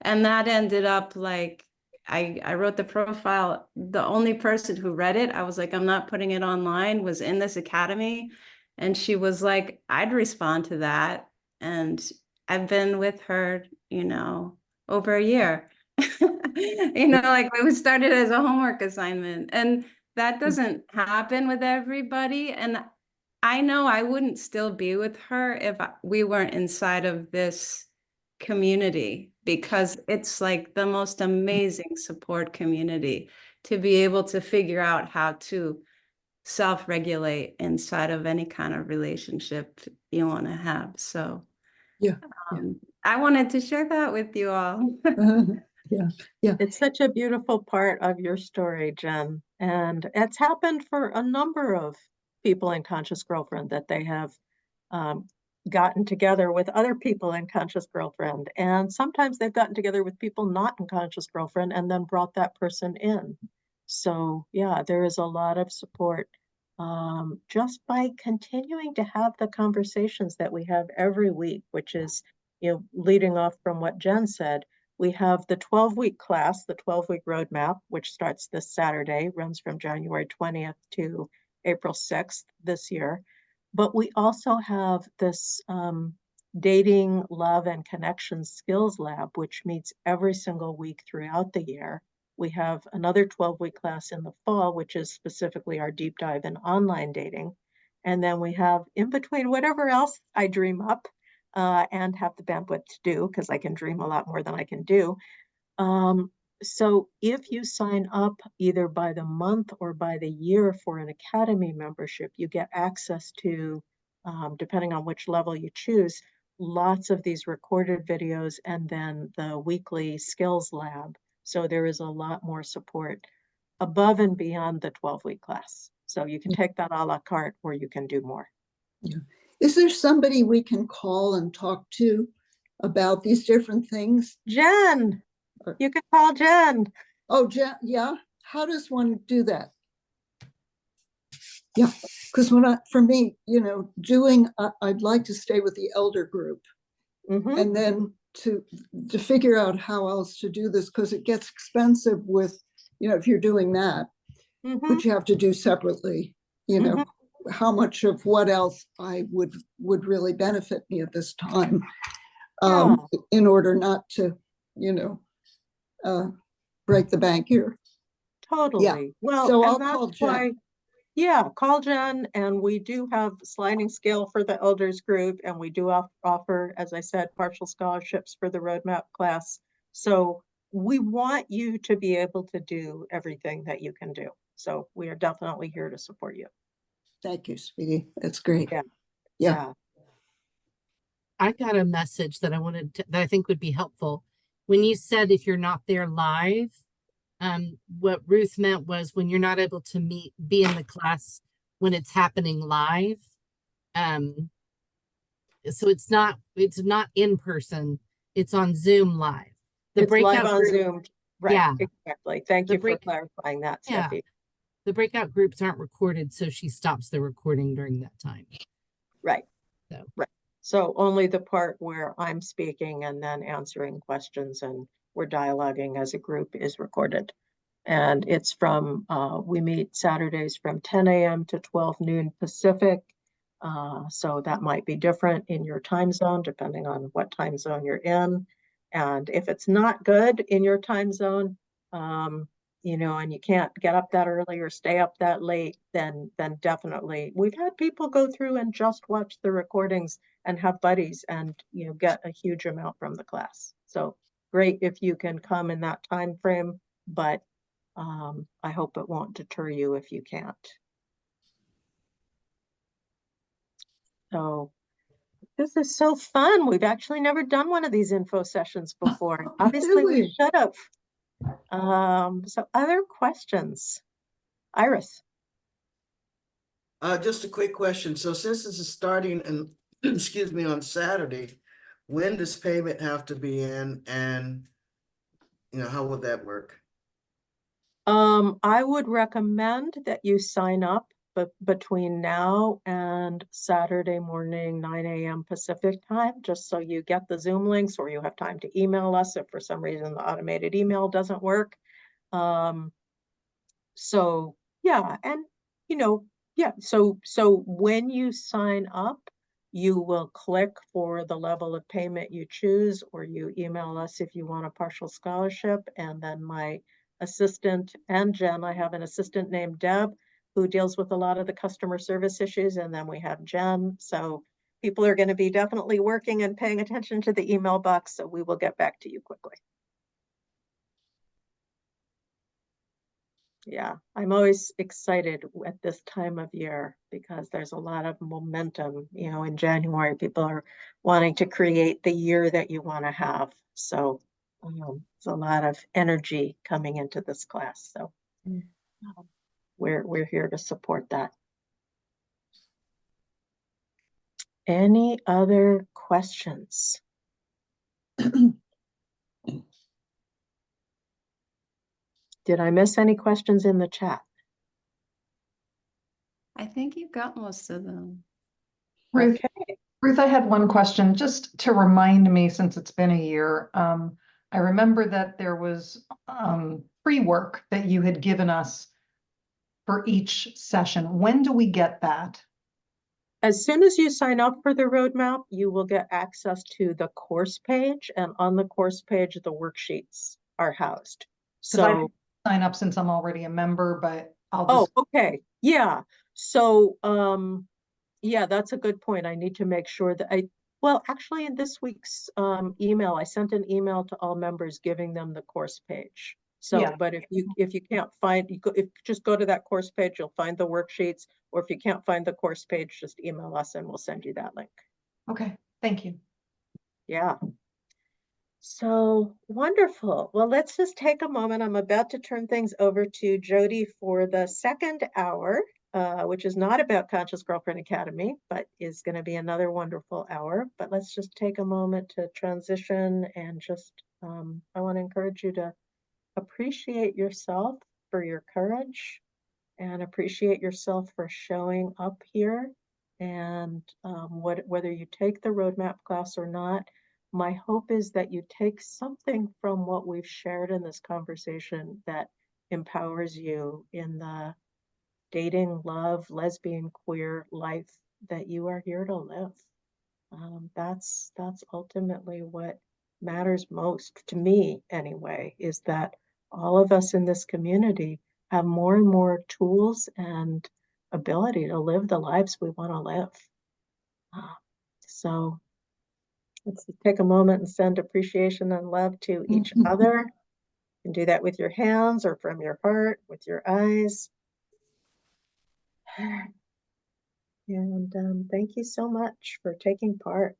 Speaker 4: And that ended up like, I wrote the profile. The only person who read it, I was like, I'm not putting it online, was in this academy. And she was like, I'd respond to that. And I've been with her, over a year. Like we started as a homework assignment. And that doesn't happen with everybody. And I know I wouldn't still be with her if we weren't inside of this community, because it's like the most amazing support community to be able to figure out how to self-regulate inside of any kind of relationship you want to have. So
Speaker 3: Yeah.
Speaker 4: I wanted to share that with you all.
Speaker 3: Yeah. Yeah.
Speaker 1: It's such a beautiful part of your story, Jen. And it's happened for a number of people in Conscious Girlfriend that they have um, gotten together with other people in Conscious Girlfriend. And sometimes they've gotten together with people not in Conscious Girlfriend and then brought that person in. So, yeah, there is a lot of support just by continuing to have the conversations that we have every week, which is, leading off from what Jen said. We have the 12-week class, the 12-week roadmap, which starts this Saturday, runs from January 20th to April 6th this year. But we also have this dating, love, and connection skills lab, which meets every single week throughout the year. We have another 12-week class in the fall, which is specifically our deep dive in online dating. And then we have in between whatever else I dream up and have the bandwidth to do, because I can dream a lot more than I can do. So if you sign up either by the month or by the year for an academy membership, you get access to, depending on which level you choose, lots of these recorded videos and then the weekly skills lab. So there is a lot more support above and beyond the 12-week class. So you can take that a la carte or you can do more.
Speaker 3: Yeah. Is there somebody we can call and talk to about these different things?
Speaker 1: Jen, you can call Jen.
Speaker 3: Oh, Jen, yeah. How does one do that? Yeah, because for me, I'd like to stay with the elder group, and then to figure out how else to do this, because it gets expensive with, if you're doing that, which you have to do separately, how much of what else I would really benefit me at this time, in order not to, break the bank here.
Speaker 1: Totally.
Speaker 3: Yeah.
Speaker 1: Well,
Speaker 3: So
Speaker 1: and
Speaker 3: I'll
Speaker 1: that's
Speaker 3: call Jen.
Speaker 1: why, yeah, call Jen, and we do have sliding scale for the elders group, and we do offer, as I said, partial scholarships for the roadmap class. So we want you to be able to do everything that you can do. So we are definitely here to support you.
Speaker 3: Thank you, sweetie. That's great.
Speaker 1: Yeah.
Speaker 3: Yeah.
Speaker 1: Yeah.
Speaker 2: I got a message that that I think would be helpful. When you said if you're not there live, what Ruth meant was when you're not able to be in the class when it's happening live. So it's not in person, it's on Zoom live. The
Speaker 1: It's live
Speaker 2: breakout
Speaker 1: on
Speaker 2: group,
Speaker 1: Zoom. Right.
Speaker 2: Yeah.
Speaker 1: Exactly. Thank
Speaker 2: The
Speaker 1: you for clarifying that,
Speaker 2: Yeah.
Speaker 1: Steffi.
Speaker 2: the breakout groups aren't recorded, so she stops the recording during that time.
Speaker 1: Right.
Speaker 2: So.
Speaker 1: Right. So only the part where I'm speaking and then answering questions and we're dialoguing as a group is recorded. And it's we meet Saturdays from 10 a.m. to 12 noon Pacific. So that might be different in your time zone, depending on what time zone you're in. And if it's not good in your time zone, you know, and you can't get up that early or stay up that late, then definitely. We've had people go through and just watch the recordings and have buddies and, you know, get a huge amount from the class. So great if you can come in that time frame, but I hope it won't deter you if you can't. So this is so fun. We've actually never done one of these info sessions before. Obviously, we
Speaker 3: Really?
Speaker 1: should have. So other questions? Iris.
Speaker 6: Just a quick question. So since this is starting and excuse me, on Saturday, when does payment have to be in, and how would that work?
Speaker 1: I would recommend that you sign up between now and Saturday morning, 9 a.m. Pacific time, just so you get the Zoom links or you have time to email us if for some reason the automated email doesn't work. So yeah, and yeah, so when you sign up, you will click for the level of payment you choose, or you email us if you want a partial scholarship, and then my assistant and Jen, I have an assistant named Deb who deals with a lot of the customer service issues, and then we have Jen. So people are going to be definitely working and paying attention to the email box, so we will get back to you quickly. Yeah, I'm always excited at this time of year because there's a lot of momentum. In January, people are wanting to create the year that you want to have. So it's a lot of energy coming into this class. So we're here to support that. Any other questions? Did I miss any questions in the chat?
Speaker 4: I think you got most of them.
Speaker 7: Ruth,
Speaker 1: Okay.
Speaker 7: Ruth, I had one question just to remind me, since it's been a year. I remember that there was free work that you had given us for each session. When do we get that?
Speaker 1: As soon as you sign up for the roadmap, you will get access to the course page, and on the course page, the worksheets are housed.
Speaker 7: Because I
Speaker 1: So,
Speaker 7: didn't sign up since I'm already a member, but I'll
Speaker 1: oh,
Speaker 7: just.
Speaker 1: okay. Yeah. So, yeah, that's a good point. I need to make sure that well, actually in this week's email, I sent an email to all members giving them the course page. So,
Speaker 7: Yeah.
Speaker 1: but if you can't find, if just go to that course page, you'll find the worksheets, or if you can't find the course page, just email us and we'll send you that link.
Speaker 7: Okay, thank you.
Speaker 1: Yeah. So wonderful. Well, let's just take a moment. I'm about to turn things over to Jody for the second hour, which is not about Conscious Girlfriend Academy, but is going to be another wonderful hour. But let's just take a moment to transition and just, I want to encourage you to appreciate yourself for your courage and appreciate yourself for showing up here. And whether you take the roadmap class or not, my hope is that you take something from what we've shared in this conversation that empowers you in the dating, love, lesbian, queer life that you are here to live. That's ultimately what matters most to me anyway, is that all of us in this community have more and more tools and ability to live the lives we want to live. So let's take a moment and send appreciation and love to each other. You can do that with your hands or from your heart, with your eyes. And thank you so much for taking part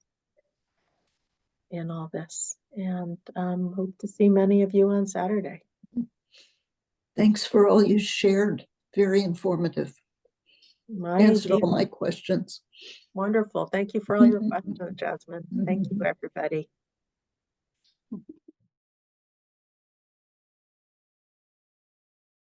Speaker 1: in all this. And hope to see many of you on Saturday.
Speaker 3: Thanks for all you shared. Very informative. Answered all my questions.
Speaker 1: Wonderful. Thank you for all your questions, Jasmine. Thank you, everybody.